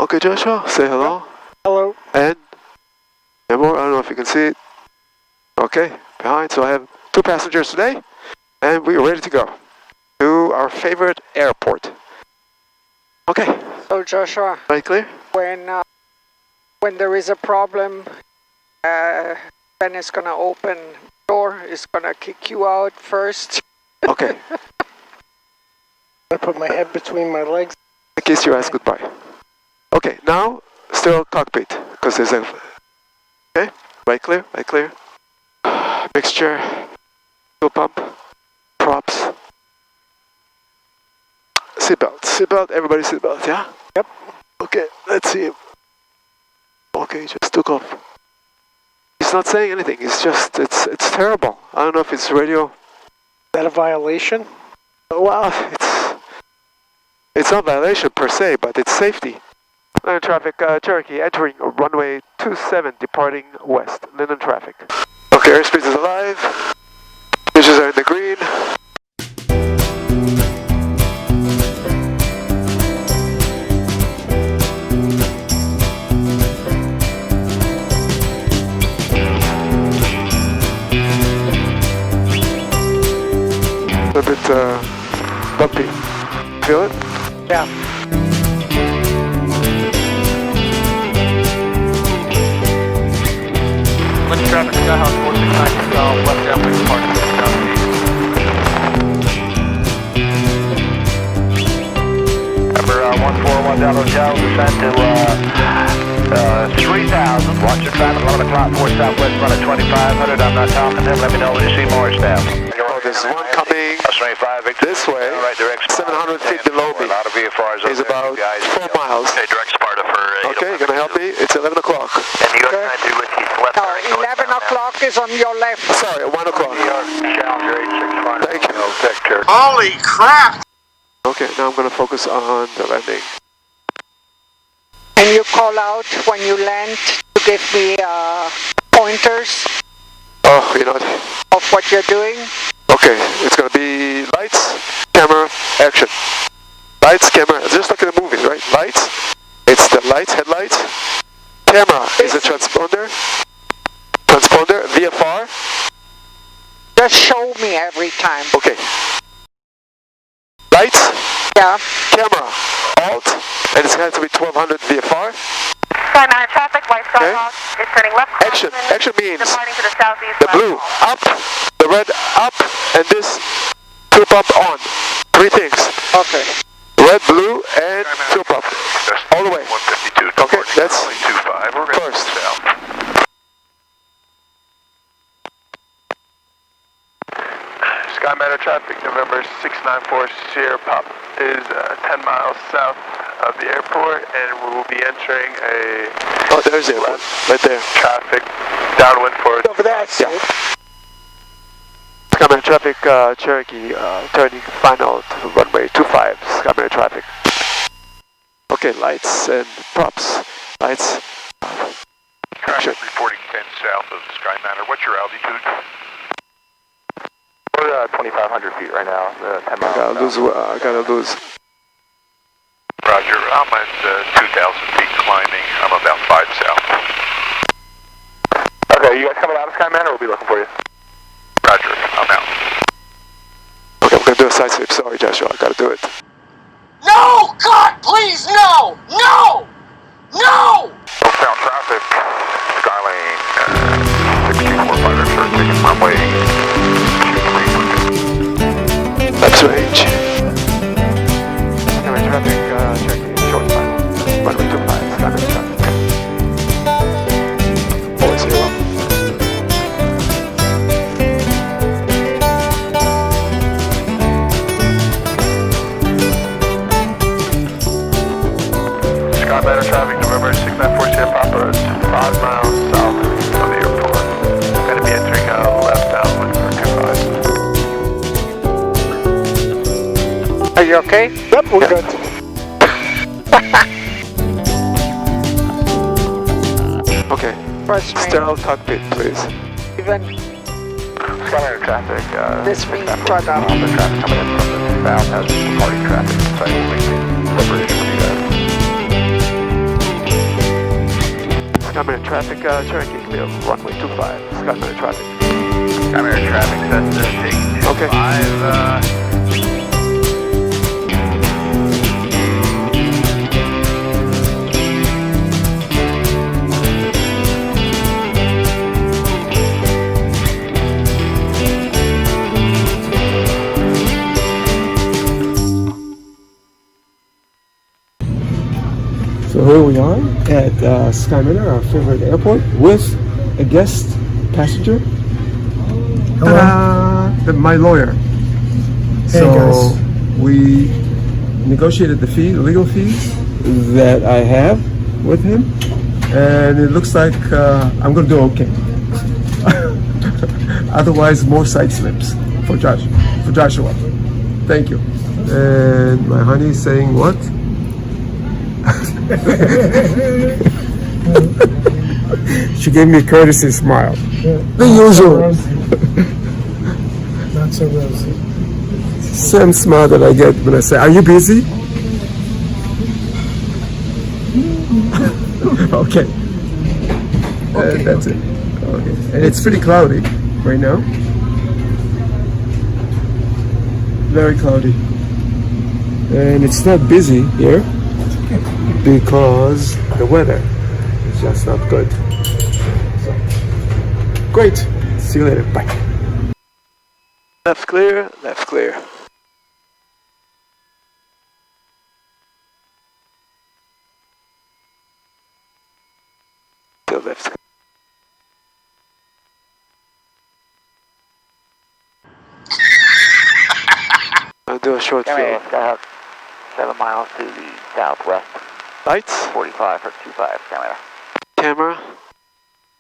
Okay, Joshua, say hello. Hello. And more, I don't know if you can see it. Okay, behind, so I have 2 passengers today, and we are ready to go to our favorite airport. Okay. So Joshua, Right, clear? When there is a problem, Ben is gonna open door, is gonna kick you out first. Okay. I put my head between my legs. In case you ask goodbye. Okay, now still cockpit, because there's a... Okay, right clear, right clear. Mixture, fuel pump, props. Seatbelt, everybody seatbelt, yeah? Yep. Okay, let's see. Okay, just took off. He's not saying anything, it's just, it's terrible. I don't know if it's radio. Is that a violation? Well, it's not violation per se, but it's safety. Linden traffic, Cherokee entering runway 27, departing west. Linden traffic. Okay, airspeed is alive. Bridges are in the green. A bit bumpy. Feel it? Yeah. Linden traffic, Skyhouse 469, left downwind departing southeast. Number 141 down hotel, descend to 3000. Watch your traffic, 11 o'clock, 4 southwest, run at 2500. I'm not talking to them, let me know when you see more staff. Oh, there's one coming this way, 700 feet below me. He's about 4 miles. Okay, direct Sparta for... Okay, you gonna help me? It's 11 o'clock. And New York 92 Whiskey, left. No, 11 o'clock is on your left. Sorry, 1 o'clock. New York, Challenger 865. Thank you. Victor. Holy crap! Okay, now I'm gonna focus on the landing. And you call out when you land to give me pointers Oh, you know what? of what you're doing. Okay, it's gonna be lights, camera, action. Lights, camera, just like in the movies, right? Lights, it's the lights, headlights. Camera is a transponder. Transponder, VFR. Just show me every time. Okay. Lights, Yeah. camera, alt, and it's going to be 1200 VFR. Skyline traffic, white Skyhawk is turning left. Action, action means departing to the southeast. the blue up, the red up, and this fuel pump on. 3 things. Okay. Red, blue, and fuel pump. All the way. 152. Okay, that's 25. We're ready first. south. Sky Matter traffic, November 694 Sierra Pop is 10 miles south of the airport, and we will be entering a... Oh, there's the airport, right there. Traffic downwind for... Over there, Yeah. Skyman traffic, Cherokee, turning final to runway 25, Skyman traffic. Okay, lights and props. Lights. Traffic reporting 10 south of Sky Matter. What's your altitude? We're 2,500 feet right now, 10 miles I gotta lose. Roger, I'm at 2,000 feet climbing. I'm about 5 south. Okay, you guys coming out of Sky Matter, or we'll be looking for you? Roger, I'm out. Okay, I'm gonna do a side sweep. Sorry, Joshua, I gotta do it. No! God, please, no! No! No! Southbound traffic, Skylane 62456, runway 23. That's range. Skyman traffic, Cherokee, short time. Runway 25, Skyman traffic. 40. Sky Matter traffic, November 694 Sierra Papa is 5 miles south of the airport. Going to be entering left downwind for 25. Are you okay? Yep, we're good. Okay, Trust me. sterile cockpit, please. Even Sky Matter traffic, this means shut up. all the traffic coming in from the south has departing traffic, so we'll maintain separation for you guys. Skyman traffic, Cherokee clear, runway 25, Skyman traffic. Skyman traffic, Cessna, take 25, So here we are at Skyman, our favorite airport, with a guest passenger. Hello. My lawyer. Hey, guys. We negotiated the legal fees that I have with him, and it looks like I'm going to do okay. Otherwise, more side slips for Joshua. Thank you. And my honey is saying what? She gave me a courtesy smile. The usual. Not so rosy. Same smile that I get when I say, "Are you busy?" Okay. That's it. Okay. And it's pretty cloudy right now. Very cloudy. And it's not busy here because the weather is just not good. So, great. See you later. Bye. Left clear, left clear. Still left clear. I'll do a short field. 7 miles to the southwest. Lights, 45 for 25, camera. camera,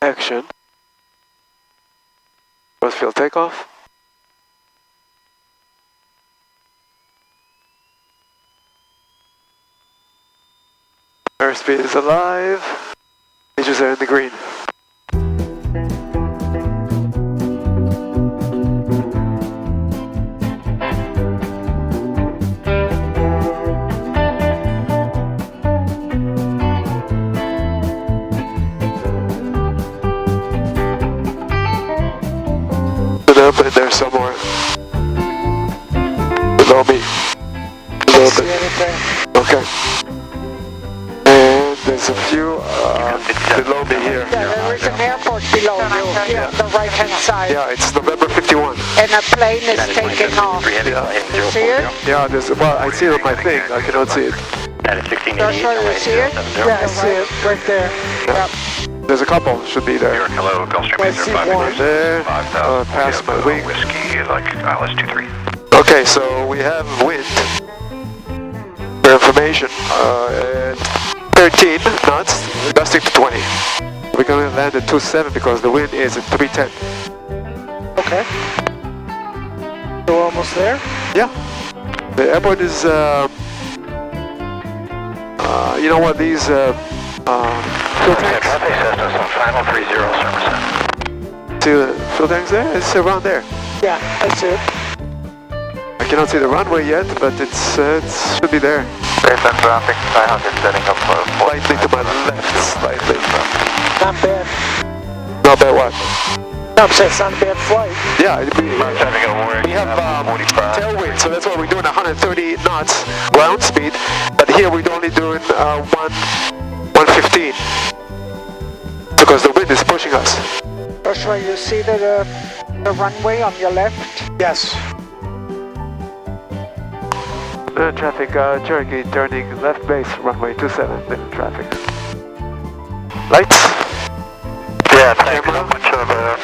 action. Short field takeoff. Airspeed is alive. Gauges are in the green. Up and there's some more below me. Below the, okay. And there's a few below me here. Yeah, there is an airport below you here on the right hand side. Yeah, it's November 51. And a plane is taking off. You see it? Yeah, there's, well, I see it on my thing. I cannot see it. Joshua, you see it? Yeah, I see it right there. Yep. There's a couple, should be there. hello, Gulfstream I see one. There, past my wing. Whiskey, like Alice 23. Okay, so we have wind. For information, at 13 knots, gusting to 20. We're gonna land at 27 because the wind is at 310. Okay. So we're almost there? Yeah. The airport is, you know what, these, fuel tanks? Final 30 service. See the fuel tanks there? It's around there. Yeah, that's it. I cannot see the runway yet, but it should be there. Based on traffic, 500 setting up for Slightly to my left, slightly. Not bad. Not bad what? No, I'm saying it's not a bad flight. Yeah, we have tailwind, so that's why we're doing 130 knots ground speed, but here we're only doing 115 because the wind is pushing us. Joshua, you see the runway on your left? Yes. Traffic, Cherokee turning left base, runway 27, Linden traffic. Lights? Yeah, thanks. How much of a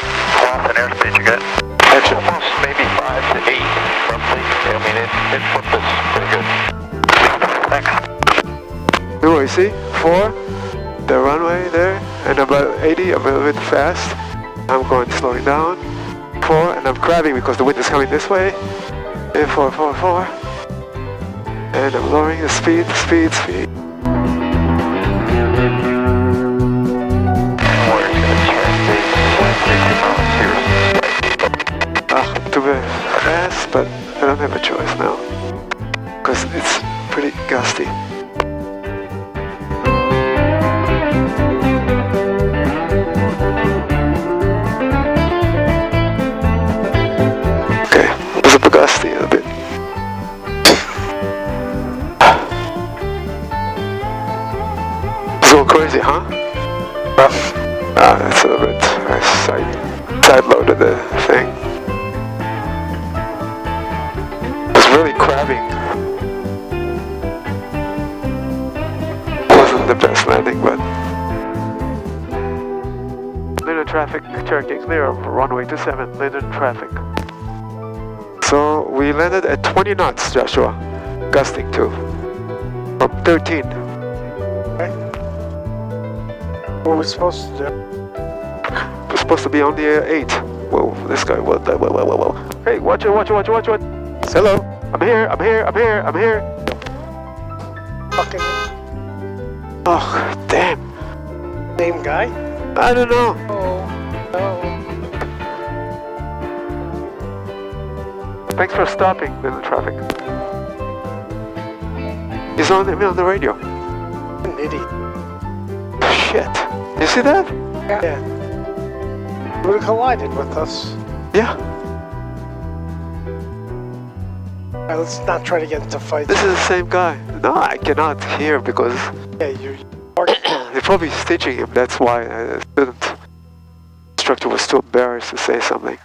loss in airspeed you get? Action. Almost maybe 5 to 8, roughly. I mean, it flipped us pretty good. Thanks. Do we see? 4, the runway there, and about 80, I'm a little bit fast. I'm going slowing down. 4, and I'm crabbing because the wind is coming this way. And 4, 4, 4. And I'm lowering the speed. Too very fast, but I don't have a choice now because it's pretty gusty. Easy, huh? Well, that's a little bit. I side loaded the thing. It's really crabbing. Wasn't the best landing, but. Linden traffic, Cherokee clear of runway 27, Linden traffic. So we landed at 20 knots, Joshua, gusting to from 13. What are we supposed to do? We're supposed to be on the 8. Whoa, this guy, whoa. Hey, watch it. Hello, I'm here. Fucking Oh, damn. same guy? I don't know. Oh, no. Thanks for stopping in the traffic. He's on the radio. An idiot. Shit. You see that? Yeah. He would have collided with us. Yeah. Alright, let's not try to get into fights. This is the same guy. No, I cannot hear because Yeah, you're they're probably stitching him. That's why I didn't. The instructor was too embarrassed to say something.